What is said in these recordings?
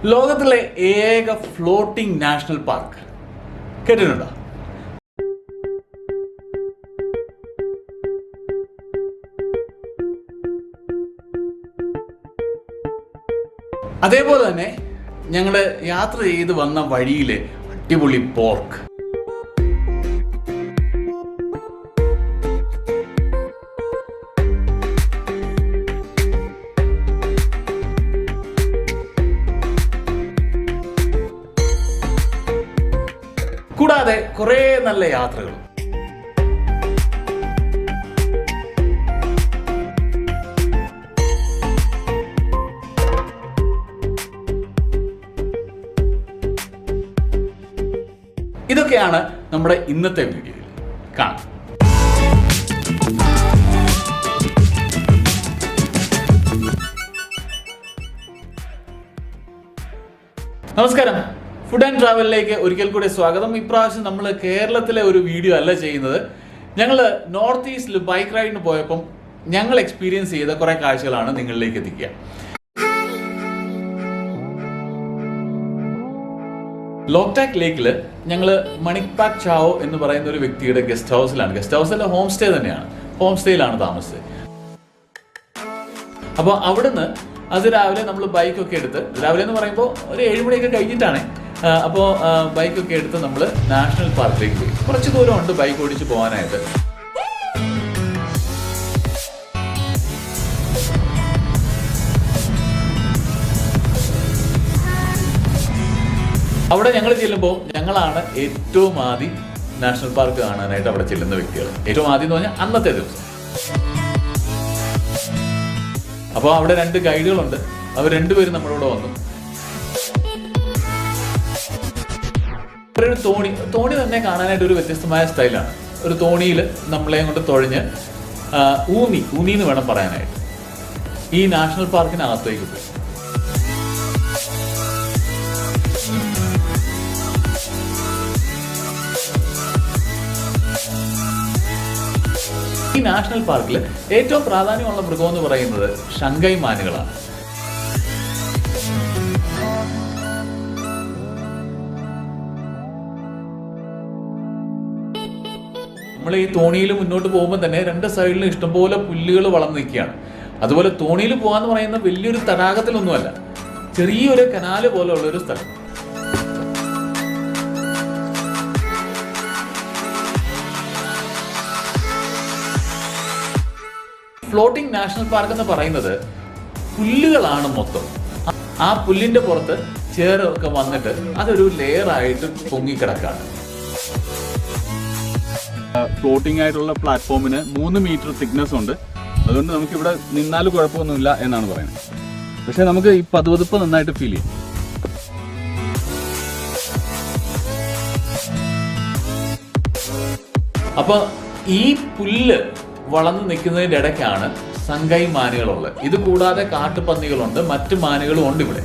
ലോകത്തിലെ ഏക floating national park കേട്ടിട്ടുണ്ടോ? അതേപോലെ തന്നെ ഞങ്ങൾ യാത്ര ചെയ്ത് വന്ന വഴിയിലെ അടിപൊളി പോർക്ക്. കൂടാതെ കുറേ നല്ല യാത്രകളും. ഇതൊക്കെയാണ് നമ്മുടെ ഇന്നത്തെ വീഡിയോയിൽ കാണാം. നമസ്കാരം, ഫുഡ് ആൻഡ് ട്രാവലിലേക്ക് ഒരിക്കൽ കൂടി സ്വാഗതം. ഇപ്രാവശ്യം നമ്മൾ കേരളത്തിലെ ഒരു വീഡിയോ അല്ല ചെയ്യുന്നത്. ഞങ്ങൾ നോർത്ത് ഈസ്റ്റിൽ ബൈക്ക് റൈഡിന് പോയപ്പം ഞങ്ങൾ എക്സ്പീരിയൻസ് ചെയ്ത കുറേ കാഴ്ചകളാണ് നിങ്ങളിലേക്ക് എത്തിക്കുക. ലോക്ടാക് ലേക്കിൽ ഞങ്ങൾ മണിക്പാക് ചാവോ എന്ന് പറയുന്ന ഒരു വ്യക്തിയുടെ ഗസ്റ്റ് ഹൗസിലാണ്. ഗസ്റ്റ് ഹൗസിലെ ഹോം സ്റ്റേ തന്നെയാണ്. ഹോം സ്റ്റേയിലാണ് താമസിച്ചത്. അപ്പോൾ അവിടുന്ന് രാവിലെ നമ്മൾ ബൈക്കൊക്കെ എടുത്ത്, രാവിലെ എന്ന് പറയുമ്പോൾ ഒരു 7 മണിയൊക്കെ കഴിഞ്ഞിട്ടാണ്. അപ്പോൾ ബൈക്കൊക്കെ എടുത്ത് നമ്മൾ നാഷണൽ പാർക്കിലേക്ക് പോയി. കുറച്ച് ദൂരമുണ്ട് ബൈക്ക് ഓടിച്ച് പോകാനായിട്ട്. അവിടെ ഞങ്ങൾ ചെല്ലുമ്പോൾ ഞങ്ങളാണ് ഏറ്റവും ആദ്യം നാഷണൽ പാർക്ക് കാണാനായിട്ട് അവിടെ ചെല്ലുന്ന വ്യക്തികൾ. ഏറ്റവും ആദ്യം എന്ന് പറഞ്ഞാൽ അന്നത്തെ ദിവസം. അപ്പോൾ അവിടെ 2 ഗൈഡുകളുണ്ട്. അവർ 2 പേരും നമ്മളോട് വന്നു. ഒരു തോണി തന്നെ കാണാനായിട്ട് ഒരു വ്യത്യസ്തമായ സ്റ്റൈലാണ്. ഒരു തോണിയിൽ നമ്മളെയും കൊണ്ട് തുഴഞ്ഞ് ഊന്നി എന്ന് വേണം പറയാനായിട്ട് ഈ നാഷണൽ പാർക്കിനകത്തേക്ക് പോയി. ഈ നാഷണൽ പാർക്കിൽ ഏറ്റവും പ്രാധാന്യമുള്ള മൃഗം എന്ന് പറയുന്നത് ഷങ്കൈ മാനുകളാണ്. നമ്മൾ ഈ തോണിയിൽ മുന്നോട്ട് പോകുമ്പോൾ തന്നെ 2 സൈഡിലും ഇഷ്ടംപോലെ പുല്ലുകൾ വളർന്നു നിൽക്കുകയാണ്. അതുപോലെ തോണിയിൽ പോകാന്ന് പറയുന്ന വലിയൊരു തടാകത്തിലൊന്നുമല്ല, ചെറിയൊരു കനാല് പോലെ ഉള്ള ഒരു സ്ഥലം. ഫ്ലോട്ടിംഗ് നാഷണൽ പാർക്ക് എന്ന് പറയുന്നത് പുല്ലുകളാണ് മൊത്തം. ആ പുല്ലിന്റെ പുറത്ത് ചേറൊക്കെ വന്നിട്ട് അതൊരു ലെയറായിട്ട് പൊങ്ങിക്കിടക്കാണ്. ഫ്ലോട്ടിംഗ് ആയിട്ടുള്ള പ്ലാറ്റ്ഫോമിന് 3 മീറ്റർ തിക്നെസ് ഉണ്ട്. അതുകൊണ്ട് നമുക്ക് ഇവിടെ നിന്നാലും കുഴപ്പമൊന്നുമില്ല എന്നാണ് പറയുന്നത്. പക്ഷെ നമുക്ക് ഈ പതുപതുപ്പ് നന്നായിട്ട് ഫീൽ ചെയ്യും. അപ്പൊ ഈ പുല്ല് വളർന്നു നിൽക്കുന്നതിൻ്റെ ഇടയ്ക്കാണ് സംഗൈ മാനുകളുള്ളത്. ഇത് കൂടാതെ കാട്ടുപന്നികളുണ്ട്, മറ്റു മാനുകളും ഉണ്ട് ഇവിടെ.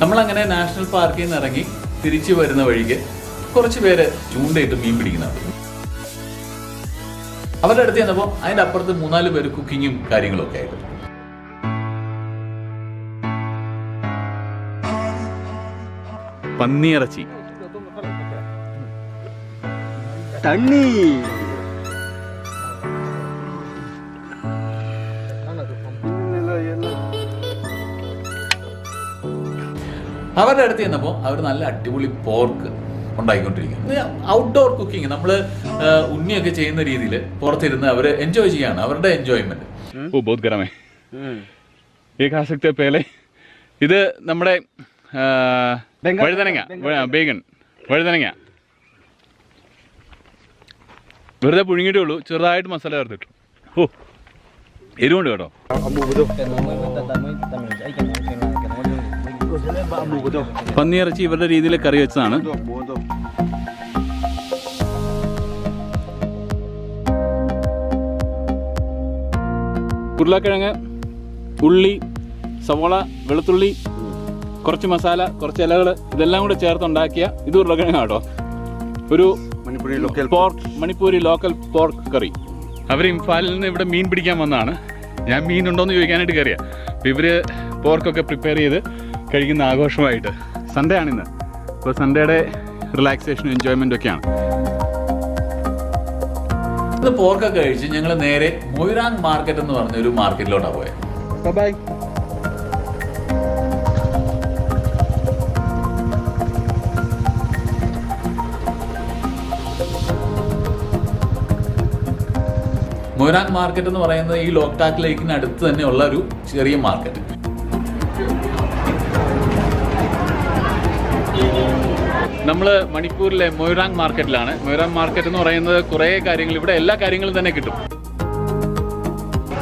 നമ്മളങ്ങനെ നാഷണൽ പാർക്കിൽ നിന്ന് ഇറങ്ങി തിരിച്ചു വരുന്ന വഴിക്ക് കുറച്ച് പേര് ചൂണ്ടയിട്ട് മീൻ പിടിക്കുന്നുണ്ട്. അവരുടെ അടുത്ത് ചെന്നപ്പോൾ അതിൻ്റെ അപ്പുറത്ത് 3-4 പേര് കുക്കിങ്ങും കാര്യങ്ങളും ഒക്കെ ആയിട്ട്. പന്നിയിറച്ചി, അവരുടെ അടുത്ത് ചെന്നപ്പോൾ അവർ നല്ല അടിപൊളി പോർക്ക് ഉണ്ടായിക്കൊണ്ടിരിക്കുന്നു. ഔട്ട്ഡോർ കുക്കിംഗ്, നമ്മൾ ഉണ്ണിയൊക്കെ ചെയ്യുന്ന രീതിയിൽ പുറത്തിരുന്ന് അവർ എൻജോയ് ചെയ്യാണ്. അവരുടെ എൻജോയ്മെന്റ്. ഇത് നമ്മുടെ വഴുതനങ്ങ വെറുതെ പുഴുങ്ങിയിട്ടേ ഉള്ളൂ. ചെറുതായിട്ട് മസാല ചേർത്തിട്ടു. ഓ, എരിവുണ്ട് കേട്ടോ. പന്നിയിറച്ചി ഇവരുടെ രീതിയിൽ കറി വെച്ചതാണ്. ഉരുളക്കിഴങ്ങ്, ഉള്ളി, സവോള, വെളുത്തുള്ളി, കുറച്ച് മസാല, കുറച്ച് ഇലകൾ, ഇതെല്ലാം കൂടെ ചേർത്തുണ്ടാക്കിയ ഇത് ഉരുളക്കിഴങ്ങ് കേട്ടോ. ഒരു മണിപ്പൂരി ലോക്കൽ പോർക്ക് കറി. അവർ ഇംഫാലിൽ നിന്ന് ഇവിടെ മീൻ പിടിക്കാൻ വന്നതാണ്. ഞാൻ മീൻ ഉണ്ടോയെന്ന് ചോദിക്കാനായിട്ട് കയറിയാണ്. അപ്പോൾ ഇവർ പോർക്കൊക്കെ പ്രിപ്പയർ ചെയ്ത് കഴിക്കുന്ന ആഘോഷമായിട്ട്. സൺഡേ ആണിന്ന്. അപ്പോൾ സൺഡേയുടെ റിലാക്സേഷനും എൻജോയ്മെൻറ്റും ഒക്കെയാണ്. ഇത് പോർക്കൊക്കെ കഴിച്ച് ഞങ്ങൾ നേരെ മൊയ്റാങ് മാർക്കറ്റ് എന്ന് പറഞ്ഞൊരു മാർക്കറ്റിലോട്ടാണ് പോയത്. ബൈ. മൊയ്റാങ് മാർക്കറ്റ് എന്ന് പറയുന്നത് ഈ ലോക്ടാക് ലേക്കിന് അടുത്ത് തന്നെയുള്ള ഒരു ചെറിയ മാർക്കറ്റ്. നമ്മൾ മണിപ്പൂരിലെ മൊയ്റാങ് മാർക്കറ്റിലാണ്. മൊയ്റാങ് മാർക്കറ്റ് എന്ന് പറയുന്നത് കുറേ കാര്യങ്ങൾ, ഇവിടെ എല്ലാ കാര്യങ്ങളും തന്നെ കിട്ടും.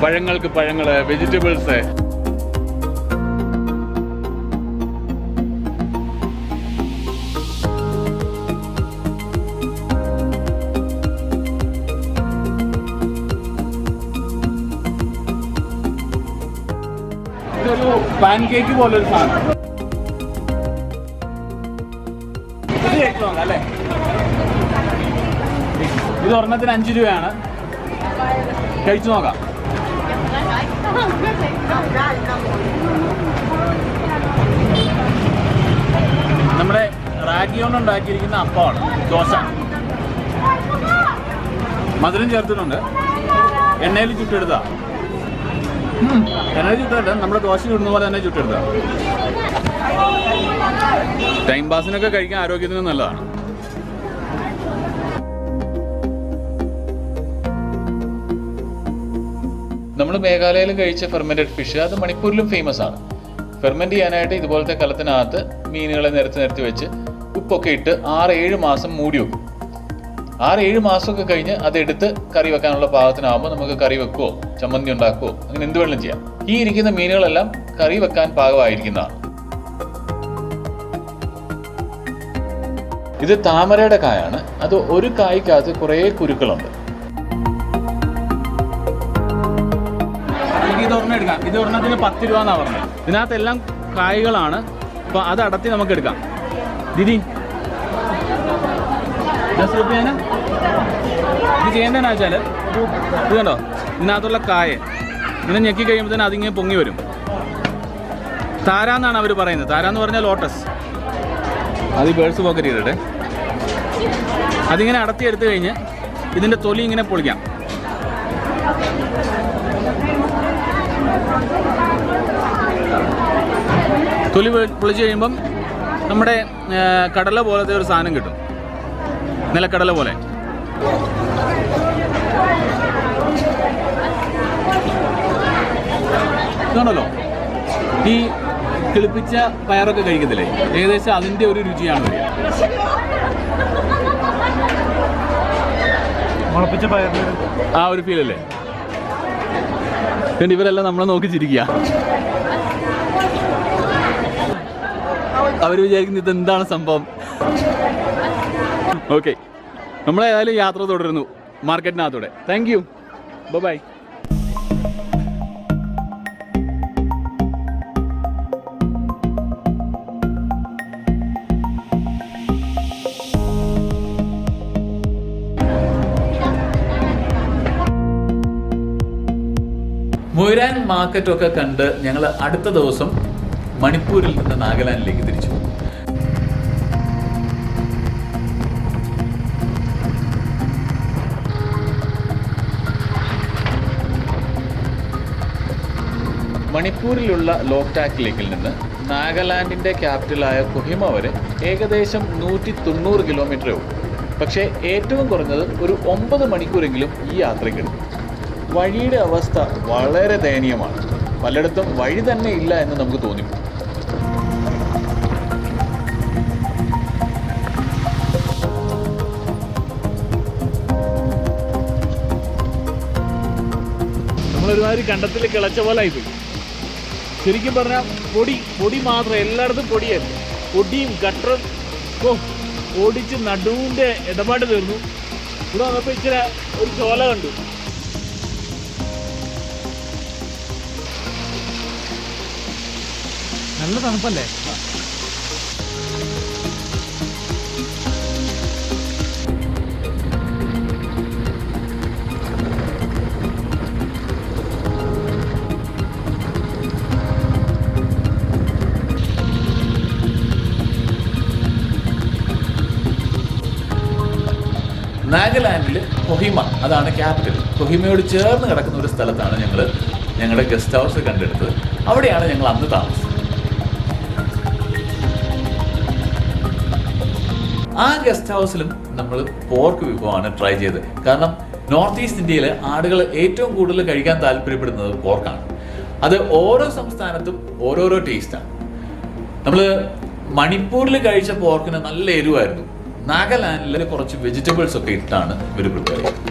പഴങ്ങൾക്ക് പഴങ്ങൾ, വെജിറ്റബിൾസ്, ഇതൊരു പാൻ കേക്ക് പോലൊരു സാധനം. അല്ലേ, ഇത് ഒരെണ്ണത്തിന് 5 രൂപയാണ്. കഴിച്ചു നോക്കാം. നമ്മുടെ റാഗി കൊണ്ട് ഉണ്ടാക്കിയിരിക്കുന്ന അപ്പമാണ്, ദോശ. മധുരം ചേർത്തിട്ടുണ്ട്. എണ്ണയിൽ ചുട്ടെടുത്താ. എണ്ണയിൽ ചുട്ടെടുത്ത നമ്മുടെ ദോശ ചുടുന്ന പോലെ തന്നെ ചുട്ടെടുത്താ. ടൈം പാസിനൊക്കെ കഴിക്കാൻ ആരോഗ്യത്തിന് നല്ലതാണ്. നമ്മൾ മേഘാലയയിൽ കഴിച്ച ഫെർമെൻറ്റഡ് ഫിഷ് അത് മണിപ്പൂരിലും ഫേമസ് ആണ്. ഫെർമെൻറ്റ് ചെയ്യാനായിട്ട് ഇതുപോലത്തെ കലത്തിനകത്ത് മീനുകളെ നിരത്തി വെച്ച് ഉപ്പൊക്കെ ഇട്ട് 6-7 മാസം മൂടി വെക്കും. 6-7 മാസമൊക്കെ കഴിഞ്ഞ് അതെടുത്ത് കറി വെക്കാനുള്ള പാകത്തിനാകുമ്പോൾ നമുക്ക് കറി വെക്കുവോ ചമ്മന്തി ഉണ്ടാക്കുവോ അങ്ങനെ എന്ത് വേണമെങ്കിലും ചെയ്യാം. ഈ ഇരിക്കുന്ന മീനുകളെല്ലാം കറി വെക്കാൻ പാകമായിരിക്കുന്നതാണ്. ഇത് താമരയുടെ കായാണ്. അത് ഒരു കായ്ക്കകത്ത് കുറേ കുരുക്കളുണ്ട്. ഇത് ഒരെണ്ണം എടുക്കാം. ഇത് ഒരെണ്ണത്തിന് 10 രൂപ എന്നാണ് പറഞ്ഞത്. ഇതിനകത്തെല്ലാം കായ്കളാണ്. അപ്പോൾ അത് അടത്തി നമുക്ക് എടുക്കാം. ദീദി ഇത് ചെയ്യേണ്ടതെന്ന് വെച്ചാൽ ഇത് കണ്ടോ, ഇതിനകത്തുള്ള കായ ഇങ്ങനെ ഞെക്കി കഴിയുമ്പോൾ തന്നെ അതിങ്ങനെ പൊങ്ങി വരും. താരാന്നാണ് അവർ പറയുന്നത്. താരാന്ന് പറഞ്ഞാൽ ലോട്ടസ്. അത് ഈ ബേഡ്സ് പോക്കറ്റ് ചെയ്തിട്ടെ അതിങ്ങനെ അടത്തി എടുത്തു കഴിഞ്ഞ് ഇതിൻ്റെ തൊലി ഇങ്ങനെ പൊളിക്കാം. തൊലി പൊളിച്ച് കഴിയുമ്പം നമ്മുടെ കടല പോലത്തെ ഒരു സാധനം കിട്ടും, നിലക്കടല പോലെ. ഇതാണല്ലോ ഈ കിളിപ്പിച്ച പയറൊക്കെ കഴിക്കത്തില്ലേ, ഏകദേശം അതിൻ്റെ ഒരു രുചിയാണ് വരിക. മുളപ്പിച്ച പയറിന് ആ ഒരു ഫീലല്ലേ. പിന്നെ ഇവരെല്ലാം നമ്മളെ നോക്കി ചിരിക്കുക. അവർ വിചാരിക്കുന്നത് ഇതെന്താണ് സംഭവം. ഓക്കെ, നമ്മളേതായാലും യാത്ര തുടരുന്നു മാർക്കറ്റിനകത്തൂടെ. Thank you, bye. മൊയ്റാങ് മാർക്കറ്റൊക്കെ കണ്ട് ഞങ്ങൾ അടുത്ത ദിവസം മണിപ്പൂരിൽ നിന്ന് നാഗാലാൻഡിലേക്ക് തിരിച്ചു. മണിപ്പൂരിലുള്ള ലോക്ടാക് ലേക്കിൽ നിന്ന് നാഗാലാൻഡിൻ്റെ ക്യാപിറ്റലായ കൊഹിമ വരെ ഏകദേശം 190 കിലോമീറ്ററേ ഉള്ളൂ. പക്ഷേ ഏറ്റവും കുറഞ്ഞത് ഒരു 9 മണിക്കൂറെങ്കിലും ഈ യാത്രയ്ക്കെടുക്കും. വഴിയുടെ അവസ്ഥ വളരെ ദയനീയമാണ്. പലയിടത്തും വഴി തന്നെ ഇല്ല എന്ന് നമുക്ക് തോന്നിപ്പോകും. നമ്മളൊരുമാതിരി കണ്ടത്തിൽ കിളച്ച പോലെ ആയിപ്പോയി. ശരിക്കും പറഞ്ഞാൽ പൊടി മാത്രം, എല്ലായിടത്തും പൊടിയായിരുന്നു. പൊടിയും ഗട്ടറും ഓടിച്ച് നടുവിൻ്റെ ഇടപാട് തീർന്നു. ഇവിടെ വന്നപ്പോൾ ഇച്ചിരി ഒരു ചോല കണ്ടു. നല്ല തണുപ്പല്ലേ. നാഗാലാൻഡിൽ കൊഹിമ, അതാണ് ക്യാപിറ്റൽ. കൊഹിമയോട് ചേർന്ന് കിടക്കുന്ന ഒരു സ്ഥലത്താണ് ഞങ്ങൾ ഞങ്ങളുടെ ഗസ്റ്റ് ഹൗസ് കണ്ടെടുത്തത്. അവിടെയാണ് ഞങ്ങൾ അന്ന് താമസിച്ചത്. ആ ഗസ്റ്റ് ഹൗസിലും നമ്മൾ പോർക്ക് വിഭവമാണ് ട്രൈ ചെയ്തത്. കാരണം നോർത്ത് ഈസ്റ്റ് ഇന്ത്യയിൽ ആളുകൾ ഏറ്റവും കൂടുതൽ കഴിക്കാൻ താല്പര്യപ്പെടുന്നത് പോർക്കാണ്. അത് ഓരോ സംസ്ഥാനത്തും ഓരോരോ ടേസ്റ്റാണ്. നമ്മൾ മണിപ്പൂരിൽ കഴിച്ച പോർക്കിന് നല്ല എരിവായിരുന്നു. നാഗാലാൻഡിൽ കുറച്ച് വെജിറ്റബിൾസ് ഒക്കെ ഇട്ടാണ് ഇവർ പ്രിപ്പയർ ചെയ്തത്.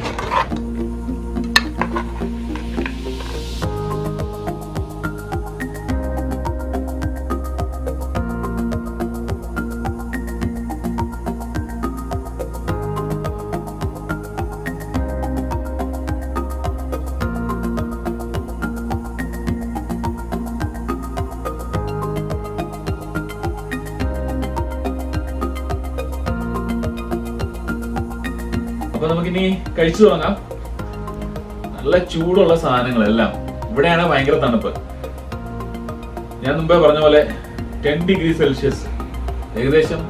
അപ്പൊ നമുക്കിനി കഴിച്ചു തുടങ്ങാം. നല്ല ചൂടുള്ള സാധനങ്ങളെല്ലാം. ഇവിടെയാണ് ഭയങ്കര തണുപ്പ്. ഞാൻ മുമ്പേ പറഞ്ഞ പോലെ 10 ഡിഗ്രി സെൽഷ്യസ്, ഏകദേശം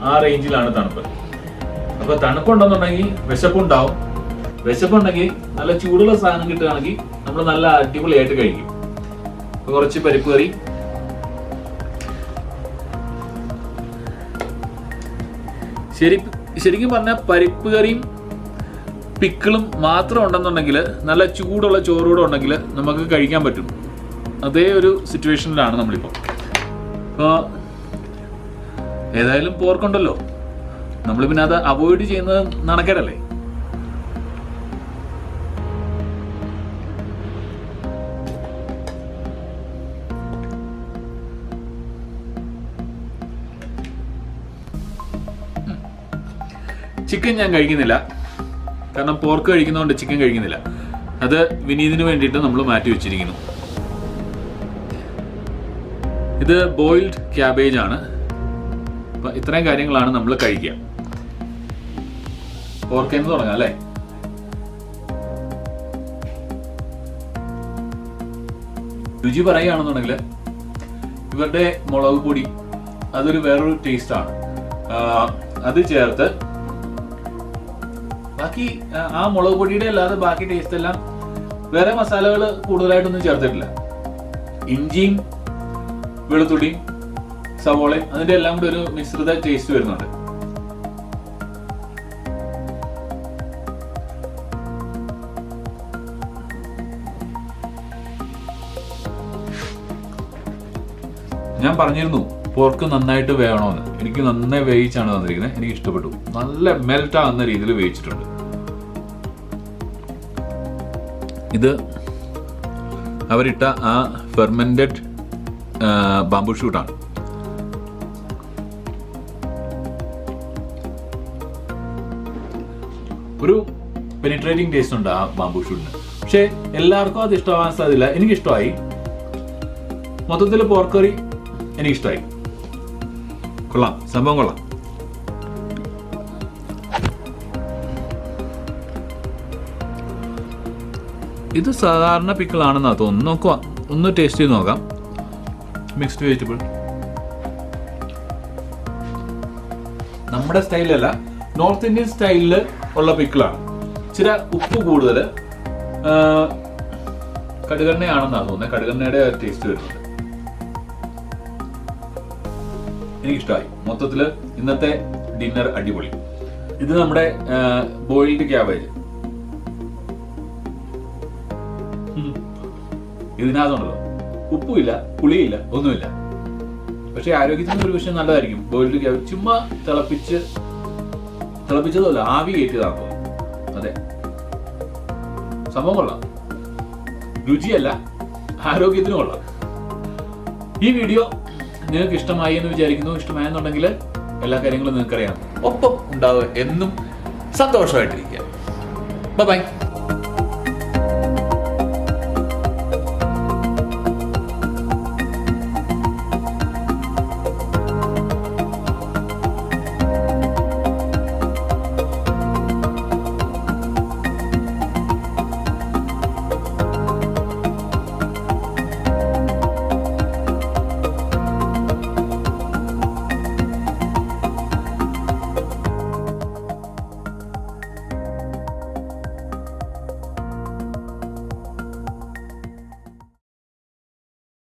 ആ റേഞ്ചിലാണ് തണുപ്പ്. അപ്പൊ തണുപ്പുണ്ടെന്നുണ്ടെങ്കിൽ വിശപ്പുണ്ടാവും. വിശപ്പുണ്ടെങ്കിൽ നല്ല ചൂടുള്ള സാധനം കിട്ടുകയാണെങ്കിൽ നമ്മൾ നല്ല അടിപൊളിയായിട്ട് കഴിക്കും. അപ്പൊ കുറച്ച് പരിപ്പ് കറി, ശരിക്കും പറഞ്ഞാൽ പരിപ്പ് കറിയും പിക്കിളും മാത്രം ഉണ്ടെന്നുണ്ടെങ്കിൽ, നല്ല ചൂടുള്ള ചോറൂടെ ഉണ്ടെങ്കിൽ നമുക്ക് കഴിക്കാൻ പറ്റും. അതേ ഒരു സിറ്റുവേഷനിലാണ് നമ്മളിപ്പോൾ. അപ്പോൾ ഏതായാലും പോർക്കുണ്ടല്ലോ, നമ്മൾ പിന്നെ അത് അവോയ്ഡ് ചെയ്യുന്നത് നടക്കേടല്ലേ. ചിക്കൻ ഞാൻ കഴിക്കുന്നില്ല, കാരണം പോർക്ക് കഴിക്കുന്നതുകൊണ്ട് ചിക്കൻ കഴിക്കുന്നില്ല. അത് വിനീതിന് വേണ്ടിയിട്ട് നമ്മൾ മാറ്റി വെച്ചിരിക്കുന്നു. ഇത് ബോയിൽഡ് ക്യാബേജ് ആണ്. അപ്പം ഇത്രയും കാര്യങ്ങളാണ് നമ്മൾ കഴിക്കുക. പോർക്കെന്ന് തുടങ്ങാം അല്ലേ. രുചി പറയുകയാണെന്നുണ്ടെങ്കിൽ ഇവരുടെ മുളക് പൊടി അതൊരു വേറൊരു ടേസ്റ്റാണ്. അത് ചേർത്ത് ബാക്കി ആ മുളക് പൊടിയുടെ അല്ലാതെ ബാക്കി ടേസ്റ്റ് എല്ലാം വേറെ മസാലകൾ കൂടുതലായിട്ടൊന്നും ചേർത്തിട്ടില്ല. ഇഞ്ചിയും വെളുത്തുള്ളിയും സവോളയും അതിന്റെ എല്ലാം കൂടി ഒരു മിശ്രിത ടേസ്റ്റ് വരുന്നുണ്ട്. ഞാൻ പറഞ്ഞിരുന്നു പോർക്ക് നന്നായിട്ട് വേണമെന്ന്. എനിക്ക് നന്നായി വേവിച്ചാണ് തന്നിരിക്കുന്നത്. എനിക്ക് ഇഷ്ടപ്പെട്ടു. നല്ല മെൽറ്റ് ആകുന്ന രീതിയിൽ വേവിച്ചിട്ടുണ്ട്. ഇത് അവരിട്ട ആ ഫെർമെന്റഡ് ബാംബൂ ഷൂട്ടാണ്. ഒരു പെനിട്രേറ്റിംഗ് ടേസ്റ്റ് ഉണ്ട് ആ ബാംബൂ ഷൂട്ടിന്. പക്ഷെ എല്ലാവർക്കും അത് ഇഷ്ടമാവാൻ സാധ്യതയില്ല. എനിക്കിഷ്ടമായി. മൊത്തത്തിൽ പോർക്കറി എനിക്കിഷ്ടമായി. കൊള്ളാം, സംഭവം കൊള്ളാം. ഇത് സാധാരണ പിക്കിളാണെന്നാ തോന്നുന്നു. നോക്കുക, ഒന്ന് ടേസ്റ്റ് ചെയ്ത് നോക്കാം. മിക്സ്ഡ് വെജിറ്റബിൾ നമ്മുടെ സ്റ്റൈലല്ല, നോർത്ത് ഇന്ത്യൻ സ്റ്റൈലിൽ ഉള്ള പിക്കിളാണ്. ഇച്ചിരി ഉപ്പ് കൂടുതൽ, കടുകെണ്ണയാണെന്നാണ് തോന്നുന്നത്. കടുകെണ്ണയുടെ ടേസ്റ്റ് വരുന്നുണ്ട്. എനിക്കിഷ്ടമായി. മൊത്തത്തിൽ ഇന്നത്തെ ഡിന്നർ അടിപൊളി. ഇത് നമ്മുടെ ബോയിൽഡ് ക്യാബേജ്. ഇതിനകത്തുണ്ടല്ലോ ഉപ്പുമില്ല, പുളിയില്ല, ഒന്നുമില്ല. പക്ഷെ ആരോഗ്യത്തിന് ഒരു വിഷയം നല്ലതായിരിക്കും. ബോയിൽഡ് ക്യാബേജ് ചുമ്മാ തിളപ്പിച്ചതല്ല, ആവി കയറ്റിയതാണ് തോന്നുന്നു. അതെ, സംഭവം കൊള്ളാം. രുചിയല്ല, ആരോഗ്യത്തിനും കൊള്ളാം. ഈ വീഡിയോ നിങ്ങൾക്ക് ഇഷ്ടമായി എന്ന് വിചാരിക്കുന്നു. ഇഷ്ടമായെന്നുണ്ടെങ്കിൽ എല്ലാ കാര്യങ്ങളും നിങ്ങൾക്കറിയാം. ഒപ്പം ഉണ്ടാവുക എന്നും സന്തോഷമായിട്ടിരിക്കുക. ബൈ.